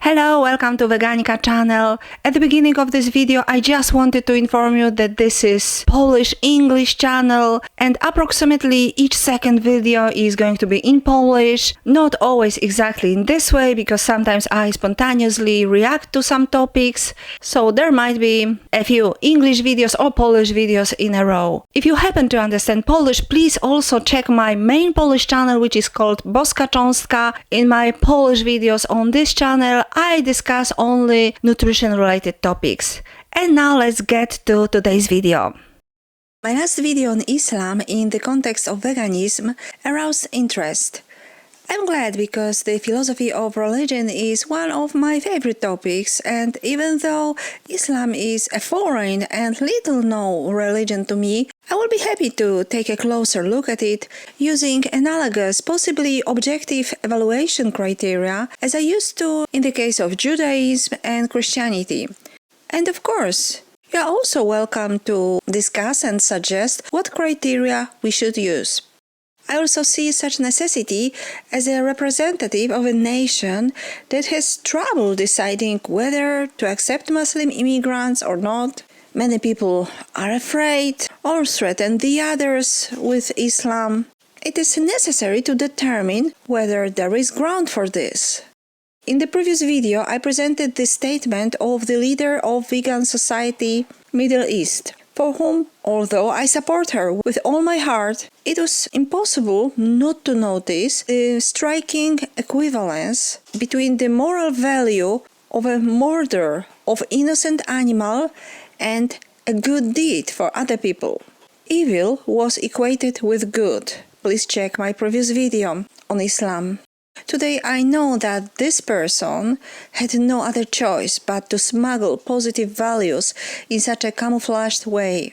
Hello, welcome to Veganica channel. At the beginning of this video, I just wanted to inform you that this is Polish-English channel and approximately each second video is going to be in Polish. Not always exactly in this way because sometimes I spontaneously react to some topics, so there might be a few English videos or Polish videos in a row. If you happen to understand Polish, please also check my main Polish channel, which is called Boska Cząstka. In my Polish videos on this channel, I discuss only nutrition-related topics. And now let's get to today's video. My last video on Islam in the context of veganism aroused interest. I'm glad because the philosophy of religion is one of my favorite topics, and even though Islam is a foreign and little-known religion to me, I will be happy to take a closer look at it using analogous, possibly objective evaluation criteria as I used to in the case of Judaism and Christianity. And of course, you are also welcome to discuss and suggest what criteria we should use. I also see such necessity as a representative of a nation that has trouble deciding whether to accept Muslim immigrants or not. Many people are afraid or threaten the others with Islam. It is necessary to determine whether there is ground for this. In the previous video, I presented the statement of the leader of vegan society, Middle East, for whom, although I support her with all my heart, it was impossible not to notice the striking equivalence between the moral value of a murder of innocent animal and a good deed for other people. Evil was equated with good. Please check my previous video on Islam. Today I know that this person had no other choice but to smuggle positive values in such a camouflaged way.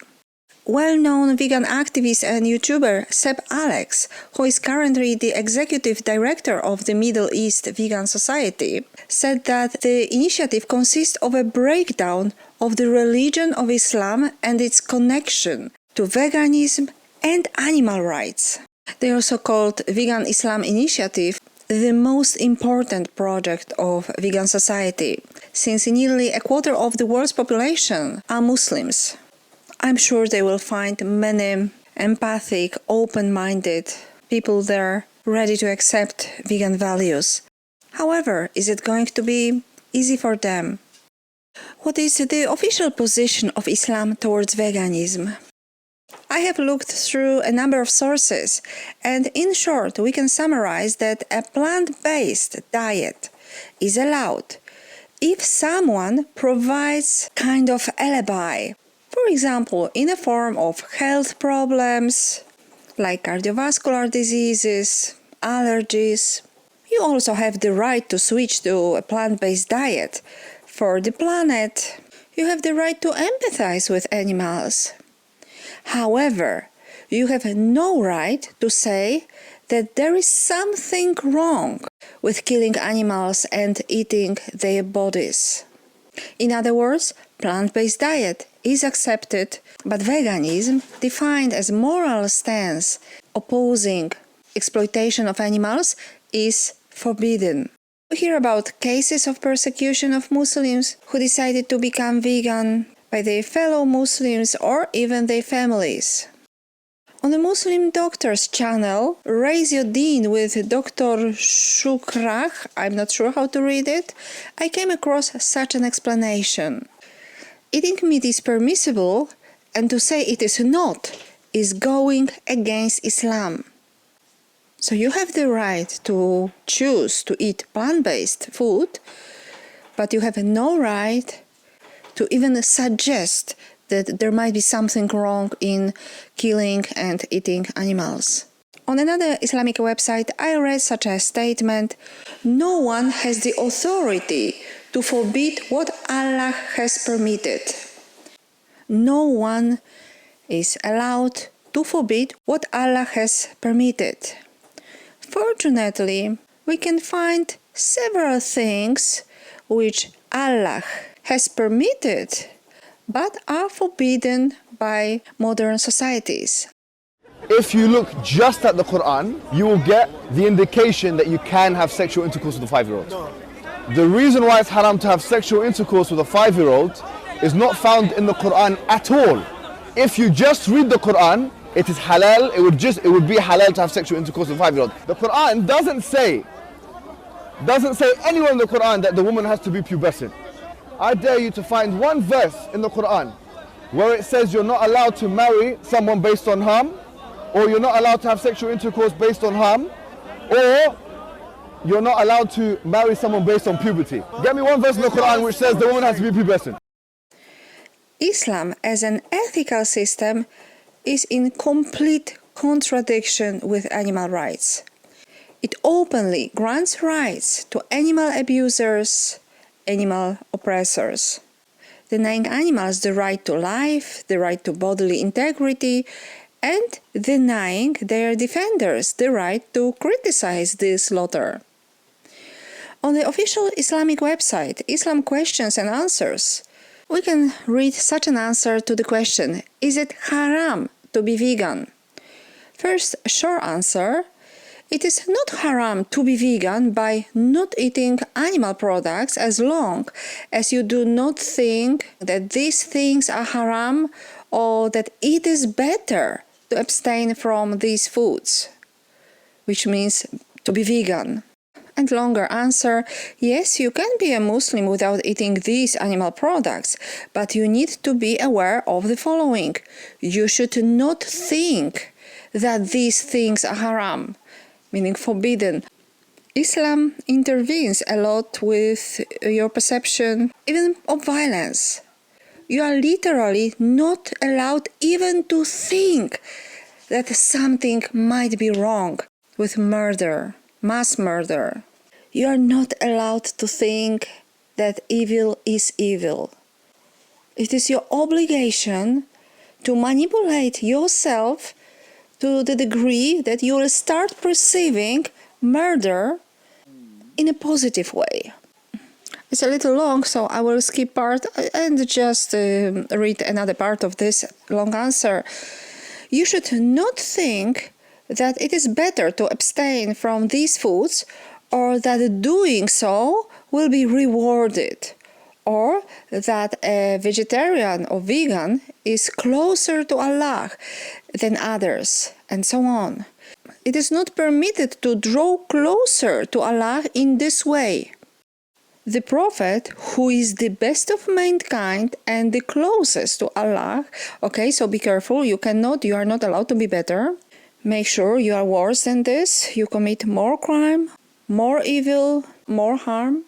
Well-known vegan activist and YouTuber Seb Alex, who is currently the executive director of the Middle East Vegan Society, said that the initiative consists of a breakdown of the religion of Islam and its connection to veganism and animal rights. They also called Vegan Islam Initiative the most important project of vegan society, since nearly a quarter of the world's population are Muslims. I'm sure they will find many empathic, open-minded people there ready to accept vegan values. However, is it going to be easy for them? What is the official position of Islam towards veganism? I have looked through a number of sources, and in short, we can summarize that a plant-based diet is allowed if someone provides kind of alibi, for example, in the form of health problems like cardiovascular diseases, allergies. You also have the right to switch to a plant-based diet. For the planet, you have the right to empathize with animals. However, you have no right to say that there is something wrong with killing animals and eating their bodies. In other words, plant-based diet is accepted, but veganism, defined as moral stance opposing exploitation of animals, is forbidden. We hear about cases of persecution of Muslims who decided to become vegan by their fellow Muslims or even their families. On the Muslim Doctor's channel, Raise Your Deen with Dr. Shukrah, I'm not sure how to read it, I came across such an explanation. Eating meat is permissible, and to say it is not is going against Islam. So you have the right to choose to eat plant-based food, but you have no right to even suggest that there might be something wrong in killing and eating animals. On another Islamic website, I read such a statement: no one has the authority to forbid what Allah has permitted. No one is allowed to forbid what Allah has permitted. Fortunately, we can find several things which Allah has permitted but are forbidden by modern societies. If you look just at the Quran, you will get the indication that you can have sexual intercourse with a 5-year-old. The reason why it's haram to have sexual intercourse with a 5-year-old is not found in the Quran at all. If you just read the Quran, it is halal, it would be halal to have sexual intercourse with a 5-year-old. The Quran doesn't say anywhere in the Quran that the woman has to be pubescent. I dare you to find one verse in the Quran where it says you're not allowed to marry someone based on harm, or you're not allowed to have sexual intercourse based on harm, or you're not allowed to marry someone based on puberty. Get me one verse in the Quran which says the woman has to be pubescent. Islam as an ethical system is in complete contradiction with animal rights. It openly grants rights to animal abusers, animal oppressors, denying animals the right to life, the right to bodily integrity, and denying their defenders the right to criticize the slaughter. On the official Islamic website, Islam Questions and Answers, we can read such an answer to the question, is it haram to be vegan? First, short answer, it is not haram to be vegan by not eating animal products as long as you do not think that these things are haram or that it is better to abstain from these foods, which means to be vegan. And longer answer, yes, you can be a Muslim without eating these animal products, but you need to be aware of the following. You should not think that these things are haram, meaning forbidden. Islam intervenes a lot with your perception, even of violence. You are literally not allowed even to think that something might be wrong with murder. Mass murder. You are not allowed to think that evil is evil. It is your obligation to manipulate yourself to the degree that you will start perceiving murder in a positive way. It's a little long, so I will skip part and just read another part of this long answer. You should not think that it is better to abstain from these foods, or that doing so will be rewarded, or that a vegetarian or vegan is closer to Allah than others, and so on. It is not permitted to draw closer to Allah in this way. The Prophet, who is the best of mankind and the closest to Allah, okay, so be careful, you are not allowed to be better. Make sure you are worse than this, you commit more crime, more evil, more harm.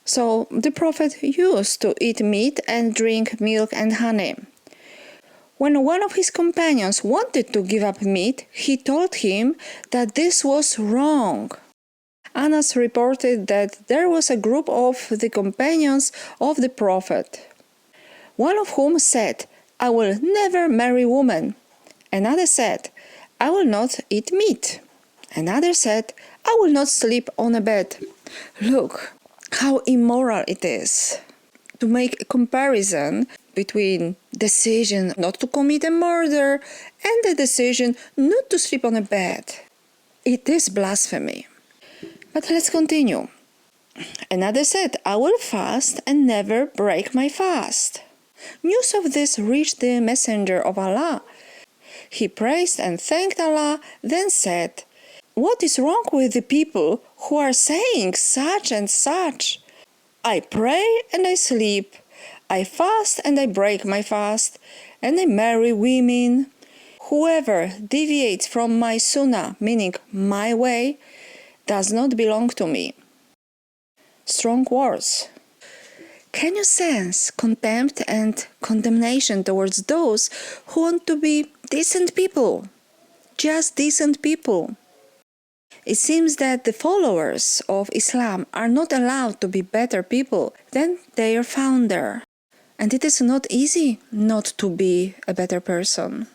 So the Prophet used to eat meat and drink milk and honey. When one of his companions wanted to give up meat, he told him that this was wrong. Anas reported that there was a group of the companions of the Prophet, one of whom said, "I will never marry women." Another said, "I will not eat meat." Another said, "I will not sleep on a bed." Look how immoral it is to make a comparison between decision not to commit a murder and the decision not to sleep on a bed. It is blasphemy. But let's continue. Another said, "I will fast and never break my fast." News of this reached the messenger of Allah. He praised and thanked Allah, then said, "What is wrong with the people who are saying such and such? I pray and I sleep, I fast and I break my fast, and I marry women. Whoever deviates from my sunnah, meaning my way, does not belong to me." Strong words. Can you sense contempt and condemnation towards those who want to be decent people? Just decent people. It seems that the followers of Islam are not allowed to be better people than their founder. And it is not easy not to be a better person.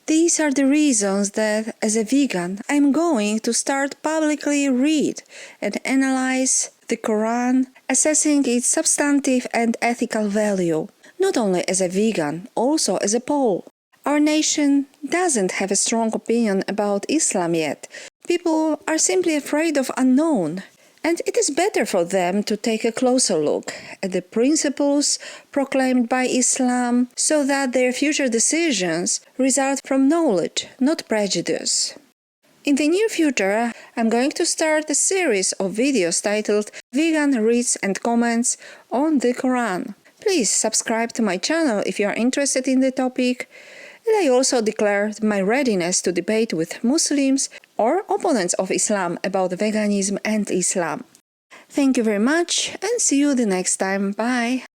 These are the reasons that, as a vegan, I'm going to start publicly read and analyze the Quran, assessing its substantive and ethical value, not only as a vegan, also as a Pole. Our nation doesn't have a strong opinion about Islam yet. People are simply afraid of unknown. And it is better for them to take a closer look at the principles proclaimed by Islam so that their future decisions result from knowledge, not prejudice. In the near future, I'm going to start a series of videos titled Vegan Reads and Comments on the Quran. Please subscribe to my channel if you are interested in the topic. And I also declared my readiness to debate with Muslims or opponents of Islam about veganism and Islam. Thank you very much and see you the next time. Bye!